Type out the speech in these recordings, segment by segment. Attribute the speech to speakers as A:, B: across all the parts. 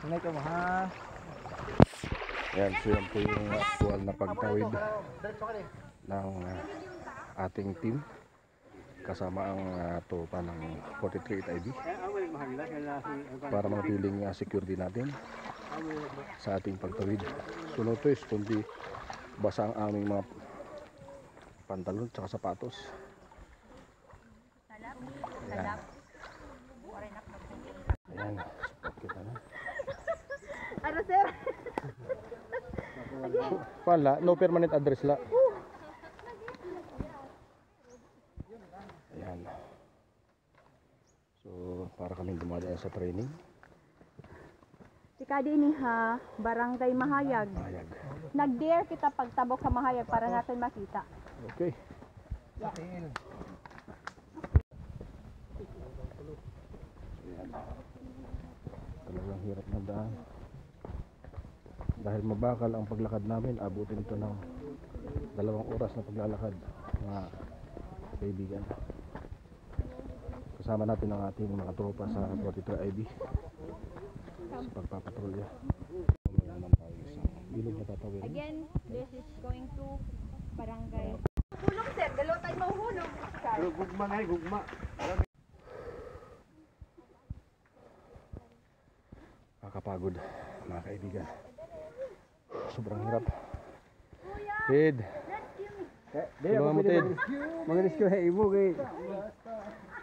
A: Sunay ka mo ha.
B: Yan, so yan po yung actual na pagtawid ng ating team kasama ang tropa ng 43 IB para manatiling security natin sa ating pagtawid. So notice kundi basa ang aming mga pantalon at sapatos. Ayan. Ayan, support kita na.
C: Ano sir?
B: Wala, no permanent address la. Ayan. So, para kaming dumadaan sa training.
C: Si Kadi ini ha, Barangay Mahayag.
B: Mahayag.
C: Nag-dare kita pagtabok sa Mahayag para natin makita.
B: Okay.
C: Yeah.
B: Ayan. Talagang hirap na daan. Dahil mabakal ang paglakad namin, abutin ito ng 2 oras na paglalakad, mga kaibigan. Kasama natin ang ating mga tropa sa 43 IB sa pagpapatrolya. May naman tayo isang ilog na tatawid.
C: Again, this is going to Barangay. Hulog sir, dalawa tayo mahuhulog.
A: Gugma nga, gugma.
B: Nakakapagod mga kaibigan. Sobrang hirap. Ted, tulungan mo Ted.
A: Mag-rescue hey mo kay.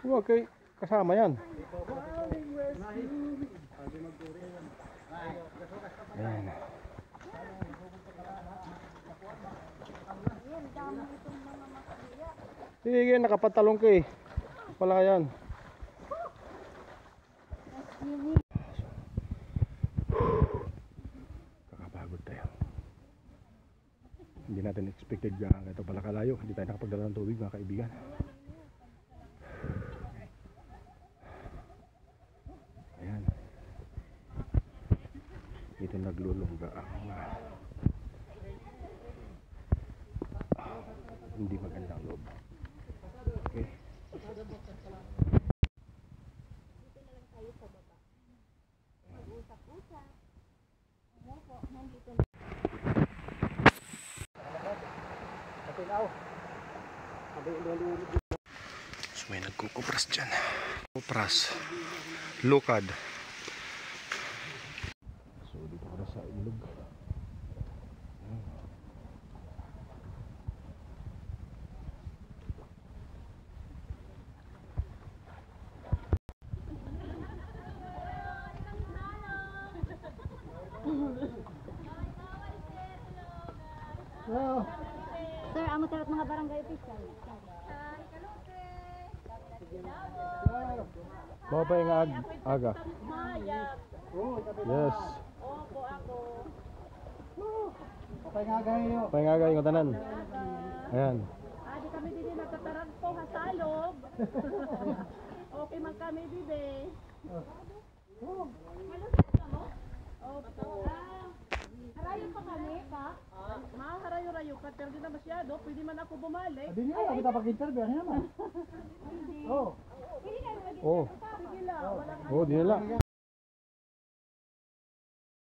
B: Huwag kay kasama yan. Ayan. Sige, nakapatalong ka eh. Wala yan. Kakapagod tayo. Hindi natin expected na ito pala kalayo. Hindi tayo nakapagdala ng tubig mga kaibigan. Ayan. Dito naglulungga ang hindi magandang loob. Okay.
C: Dito na lang tayo sa baba. Mag-usap-usap. Ano po, nandito na.
B: So may nagkukupras dyan. Kupras. Lukad. So dito ko na sa ilog.
C: Sir, amo tarot mga barangay official.
B: Mga pa yung aga. Yes.
C: Opo, ako.
B: Pahingaga yung tanan. Ayan.
C: Di kami din nagtatarag po hasalog. Okay man kami bibe. Malusot ka mo? Opo. Harayo pa kami, ka? Harayo-rayo ka, pero di na masyado. Pwede man ako bumalik.
A: Hindi niya kita pag-interview ano naman. Oh.
C: Pwede na lagi.
B: Oh.
C: Sige lang, walang
B: Oh, di nila.